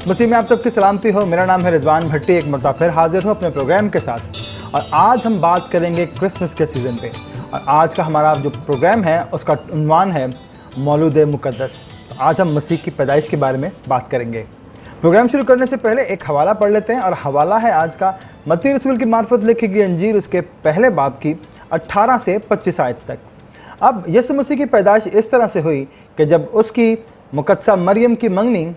मसीह में आप सबकी सलामती हो। मेरा नाम है रिजवान भट्टी। एक मरतबा फिर हाजिर हूँ अपने प्रोग्राम के साथ और आज हम बात करेंगे क्रिसमस के सीज़न पे। और आज का हमारा जो प्रोग्राम है उसका उन्वान है मौलूद मुक़द्दस। तो आज हम मसीह की पैदाइश के बारे में बात करेंगे। प्रोग्राम शुरू करने से पहले एक हवाला पढ़ लेते हैं और हवाला है आज का मत्ती रसूल की मार्फत लिखी गई अंजील उसके पहले बाब की 18 से 25 आयत तक। अब यीशु मसीह की पैदाइश इस तरह से हुई कि जब उसकी मुक़द्दसा मरियम की मंगनी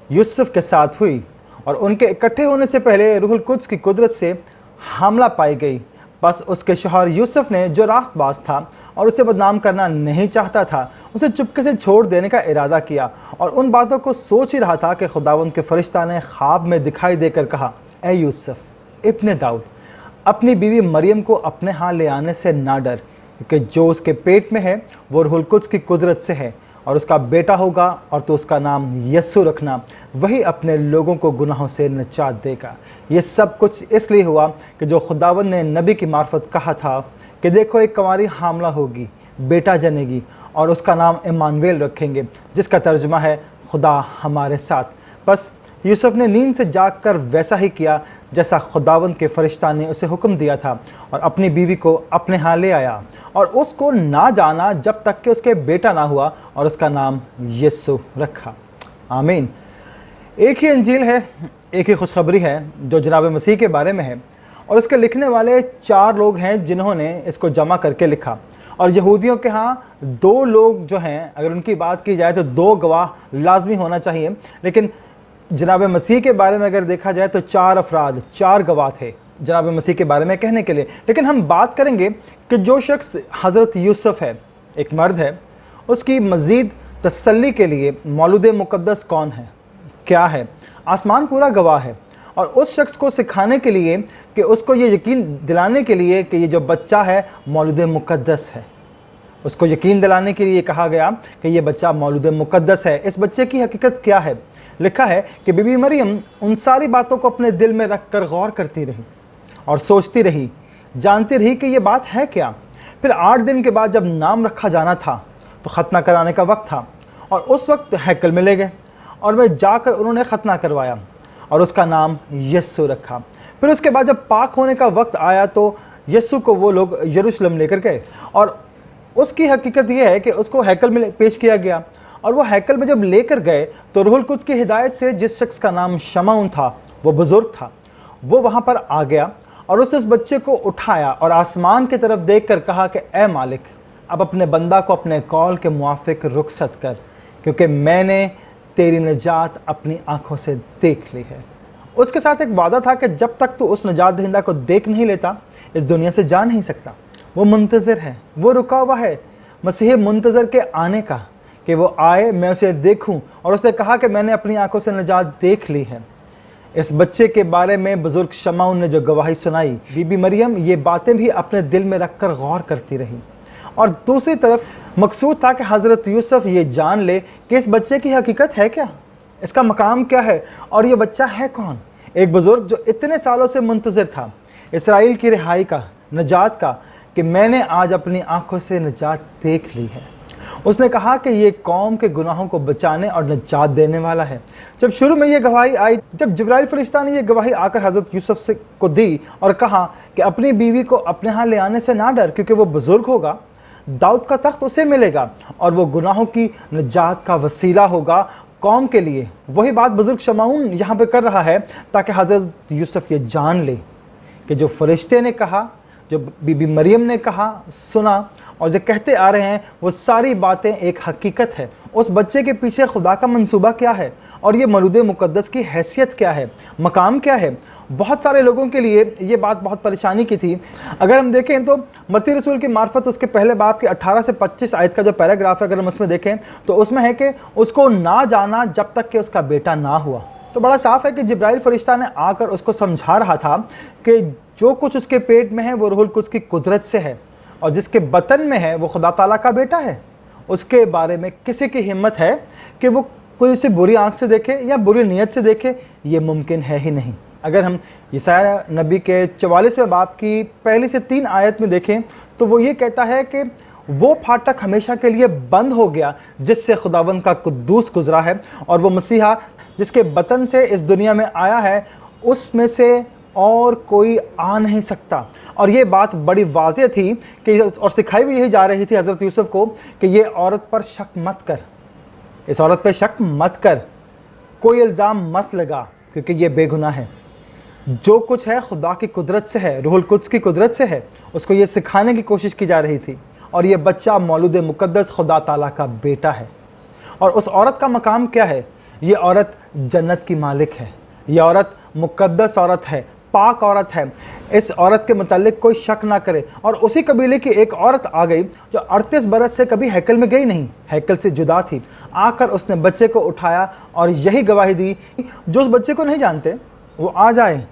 यूसुफ के साथ हुई और उनके इकट्ठे होने से पहले रूहुल कुद्स की कुदरत से हामला पाई गई। बस उसके शौहर यूसुफ ने, जो रास्तबाज था और उसे बदनाम करना नहीं चाहता था, उसे चुपके से छोड़ देने का इरादा किया और उन बातों को सोच ही रहा था कि खुदावंद के फरिश्ता ने ख्वाब में दिखाई देकर कहा, ए यूसुफ इब्ने दाऊद, अपनी बीवी मरियम को अपने यहाँ ले आने से ना डर, क्योंकि जो उसके पेट में है वो रूहुल कुद्स की कुदरत से है और उसका बेटा होगा और तो उसका नाम यस्सु रखना। वही अपने लोगों को गुनाहों से निजात देगा। ये सब कुछ इसलिए हुआ कि जो खुदावंद ने नबी की मार्फत कहा था कि देखो एक कुंवारी हामला होगी, बेटा जनेगी और उसका नाम इमानुएल रखेंगे, जिसका तर्जुमा है खुदा हमारे साथ। बस यूसुफ ने नींद से जागकर वैसा ही किया जैसा खुदावंद के फरिश्ता ने उसे हुक्म दिया था और अपनी बीवी को अपने यहाँ ले आया और उसको ना जाना जब तक कि उसके बेटा ना हुआ और उसका नाम यीशु रखा। आमीन। एक ही अंजील है, एक ही खुशखबरी है जो जनाब मसीह के बारे में है और इसके लिखने वाले 4 लोग हैं जिन्होंने इसको जमा करके लिखा। और यहूदियों के यहाँ 2 लोग जो हैं, अगर उनकी बात की जाए तो 2 गवाह लाजमी होना चाहिए, लेकिन जनाब मसीह के बारे में अगर देखा जाए तो 4 अफराद, 4 गवाह थे जनाब मसीह के बारे में कहने के लिए। लेकिन हम बात करेंगे कि जो शख्स हज़रत यूसुफ है, एक मर्द है, उसकी मज़ीद तसल्ली के लिए मौलूद मुक़द्दस कौन है, क्या है। आसमान पूरा गवाह है और उस शख्स को सिखाने के लिए कि उसको ये यकीन दिलाने के लिए कि ये जो बच्चा है मौलूद मुक़द्दस है, उसको यकीन दिलाने के लिए कहा गया कि ये बच्चा मौलूद मुक़द्दस है। इस बच्चे की हकीकत क्या है? लिखा है कि बीबी मरियम उन सारी बातों को अपने दिल में रख कर गौर करती रही और सोचती रही, जानती रही कि ये बात है क्या। फिर 8 दिन के बाद जब नाम रखा जाना था तो ख़तना कराने का वक्त था और उस वक्त हैकल में ले गए और वे जाकर उन्होंने ख़तना करवाया और उसका नाम यस्सु रखा। फिर उसके बाद जब पाक होने का वक्त आया तो यस्सु को वो लोग यरूशलेम लेकर गए और उसकी हकीकत ये है कि उसको हैकल में पेश किया गया और वो हैकल में जब लेकर गए तो रूहुल कुद्स की हिदायत से जिस शख्स का नाम शमऊन था, वो बुज़ुर्ग था, वो वहाँ पर आ गया और उसने उस बच्चे को उठाया और आसमान की तरफ देखकर कहा कि ए मालिक, अब अपने बंदा को अपने कौल के मुआफ़िक रुखसत कर, क्योंकि मैंने तेरी निजात अपनी आँखों से देख ली है। उसके साथ एक वादा था कि जब तक तू उस निजात दहिंदा को देख नहीं लेता इस दुनिया से जा नहीं सकता। वो मुंतज़िर है, वो रुका हुआ है मसीह मुंतज़र के आने का कि वो आए, मैं उसे देखूं। और उसने कहा कि मैंने अपनी आंखों से निजात देख ली है। इस बच्चे के बारे में बुजुर्ग शमऊन ने जो गवाही सुनाई, बीबी मरियम ये बातें भी अपने दिल में रखकर गौर करती रही। और दूसरी तरफ मकसूद था कि हज़रत यूसुफ ये जान ले कि इस बच्चे की हकीकत है क्या, इसका मकाम क्या है और ये बच्चा है कौन। एक बुज़ुर्ग जो इतने सालों से मुंतज़िर था इसराइल की रिहाई का, निजात का, कि मैंने आज अपनी आंखों से निजात देख ली है। उसने कहा कि ये कौम के गुनाहों को बचाने और निजात देने वाला है। जब शुरू में ये गवाही आई, जब जिब्राइल फरिश्ता ने ये गवाही आकर हज़रत यूसुफ से को दी और कहा कि अपनी बीवी को अपने यहाँ ले आने से ना डर, क्योंकि वो बुज़ुर्ग होगा, दाऊद का तख्त उसे मिलेगा और वो गुनाहों की निजात का वसीला होगा कौम के लिए। वही बात बुज़ुर्ग शमऊन यहाँ पे कर रहा है ताकि हज़रत यूसुफ ये जान ले कि जो फरिश्ते ने कहा, जो बीबी मरियम ने कहा, सुना और जो कहते आ रहे हैं, वो सारी बातें एक हकीकत है। उस बच्चे के पीछे खुदा का मंसूबा क्या है और ये मौलूद मुक़द्दस की हैसियत क्या है, मकाम क्या है। बहुत सारे लोगों के लिए ये बात बहुत परेशानी की थी। अगर हम देखें तो मत्ती रसूल की मार्फत उसके पहले बाब के 18 से 25 आयत का जो पैराग्राफ है, अगर हम उसमें देखें तो उसमें है कि उसको ना जाना जब तक कि उसका बेटा ना हुआ। तो बड़ा साफ़ है कि जिब्राइल फरिश्ता ने आकर उसको समझा रहा था कि जो कुछ उसके पेट में है वो रूहुल कुद्स की कुदरत से है और जिसके बतन में है वो खुदा ताला का बेटा है। उसके बारे में किसी की हिम्मत है कि वो कोई उसे बुरी आंख से देखे या बुरी नीयत से देखे, ये मुमकिन है ही नहीं। अगर हम यशायाह नबी के 44वें बाब की पहली से 3 आयत में देखें तो वो ये कहता है कि वो फाटक हमेशा के लिए बंद हो गया जिससे खुदावंद का कुद्दूस गुजरा है, और वो मसीहा जिसके बतन से इस दुनिया में आया है उसमें से और कोई आ नहीं सकता। और ये बात बड़ी वाज़ेह थी कि और सिखाई भी यही जा रही थी हज़रत यूसुफ को कि ये औरत पर शक मत कर, इस औरत पर शक मत कर, कोई इल्ज़ाम मत लगा, क्योंकि ये बेगुनाह है। जो कुछ है खुदा की कुदरत से है, रूहुल कुद्स की कुदरत से है। उसको ये सिखाने की कोशिश की जा रही थी। और ये बच्चा मौलूद मुक़द्दस खुदा ताला का बेटा है। और उस औरत का मकाम क्या है? ये औरत जन्नत की मालिक है, ये औरत मुक़द्दस औरत है, पाक औरत है। इस औरत के मुतालिक कोई शक ना करे। और उसी कबीले की एक औरत आ गई जो 38 बरस से कभी हैकल में गई नहीं, हैकल से जुदा थी। आकर उसने बच्चे को उठाया और यही गवाही दी, जो उस बच्चे को नहीं जानते वो आ जाए,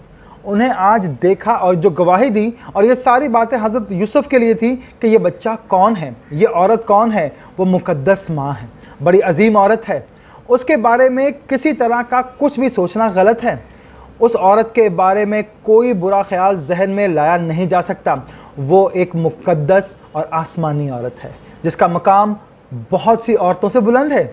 उन्हें आज देखा और जो गवाही दी। और ये सारी बातें हज़रत यूसुफ के लिए थी कि ये बच्चा कौन है, ये औरत कौन है। वो मुक़द्दस माँ है, बड़ी अजीम औरत है। उसके बारे में किसी तरह का कुछ भी सोचना गलत है। उस औरत के बारे में कोई बुरा ख्याल जहन में लाया नहीं जा सकता। वो एक मुक़द्दस और आसमानी औरत है जिसका मकाम बहुत सी औरतों से बुलंद है।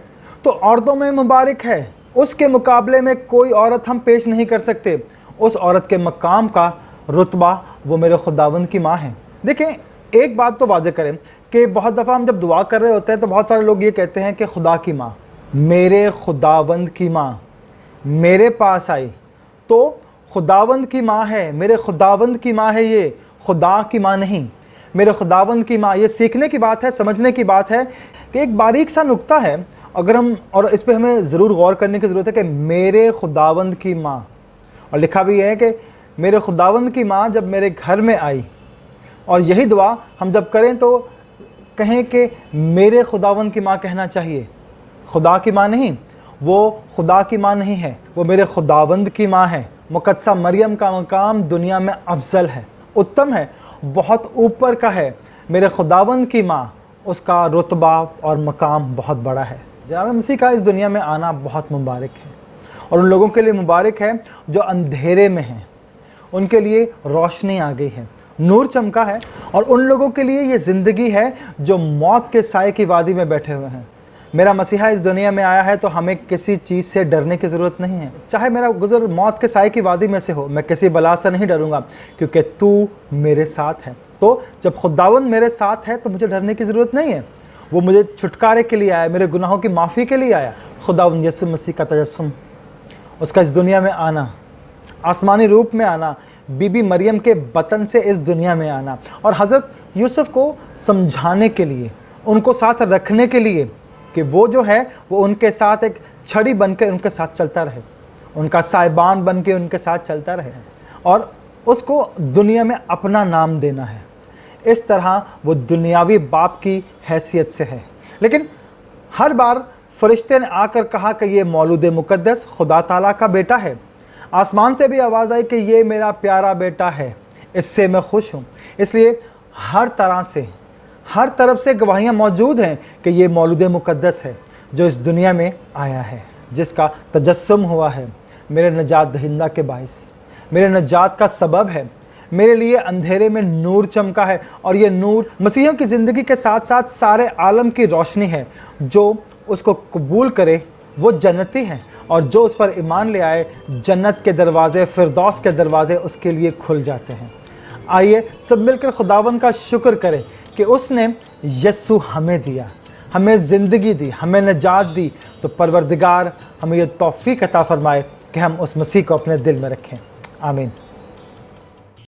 तो औरतों में मुबारक है, उसके मुकाबले में कोई औरत हम पेश नहीं कर सकते। उस औरत के मकाम का रुतबा वो मेरे खुदावंद की माँ है। देखें, एक बात तो वाज़ेह करें कि बहुत दफ़ा हम जब दुआ कर रहे होते हैं तो बहुत सारे लोग ये कहते हैं कि खुदा की माँ, मेरे खुदावंद की माँ मेरे पास आई तो खुदावंद की माँ है, मेरे खुदावंद की माँ है, ये खुदा की माँ नहीं, मेरे खुदावंद की माँ। ये सीखने की बात है, समझने की बात है कि एक बारीक सा नुक्ता है, अगर हम और इस पे हमें ज़रूर गौर करने की ज़रूरत है कि मेरे खुदावंद की माँ, और लिखा भी है कि मेरे खुदावंद की माँ जब मेरे घर में आई। और यही दुआ हम जब करें तो कहें कि मेरे खुदावंद की माँ कहना चाहिए, खुदा की माँ नहीं। वो खुदा की माँ नहीं है, वो मेरे खुदावंद की माँ है। मुक़द्दसा मरियम का मकाम दुनिया में अफजल है, उत्तम है, बहुत ऊपर का है। मेरे खुदावंद की माँ, उसका रुतबा और मकाम बहुत बड़ा है। जनाब मसीह का इस दुनिया में आना बहुत मुबारक है, और उन लोगों के लिए मुबारक है जो अंधेरे में हैं, उनके लिए रोशनी आ गई है, नूर चमका है। और उन लोगों के लिए ये ज़िंदगी है जो मौत के साए की वादी में बैठे हुए हैं। मेरा मसीहा इस दुनिया में आया है तो हमें किसी चीज़ से डरने की ज़रूरत नहीं है। चाहे मेरा गुज़र मौत के साए की वादी में से हो, मैं किसी बला से नहीं डरूंगा, क्योंकि तू मेरे साथ है। तो जब खुदावंद मेरे साथ है तो मुझे डरने की ज़रूरत नहीं है। वो मुझे छुटकारे के लिए आया, मेरे गुनाहों की माफ़ी के लिए आया। खुदावंद यीशु मसीह का तजस्सुम, उसका इस दुनिया में आना, आसमानी रूप में आना, बीबी मरियम के बतन से इस दुनिया में आना, और हज़रत यूसुफ को समझाने के लिए, उनको साथ रखने के लिए कि वो जो है वो उनके साथ एक छड़ी बन के उनके साथ चलता रहे, उनका साइबान बन के उनके साथ चलता रहे, और उसको दुनिया में अपना नाम देना है। इस तरह वो दुनियावी बाप की हैसियत से है। लेकिन हर बार फरिश्ते ने आकर कहा कि ये मौलूद मुक़द्दस खुदा ताला का बेटा है। आसमान से भी आवाज़ आई कि ये मेरा प्यारा बेटा है, इससे मैं खुश हूँ। इसलिए हर तरह से, हर तरफ से गवाहियाँ मौजूद हैं कि ये मौलूद मुक़द्दस है जो इस दुनिया में आया है, जिसका तजस्सुम हुआ है मेरे नजात दहिंदा के बाइस, मेरे नजात का सबब है। मेरे लिए अंधेरे में नूर चमका है, और ये नूर मसीहियों की ज़िंदगी के साथ साथ सारे आलम की रोशनी है। जो उसको कबूल करे वो जन्नती है, और जो उस पर ईमान ले आए, जन्नत के दरवाज़े, फिरदौस के दरवाज़े उसके लिए खुल जाते हैं। आइए सब मिलकर खुदावंद का शुक्र करें कि उसने यस्सु हमें दिया, हमें ज़िंदगी दी, हमें निजात दी। तो परवरदिगार हमें यह तौफीक अता फ़रमाए कि हम उस मसीह को अपने दिल में रखें। आमीन।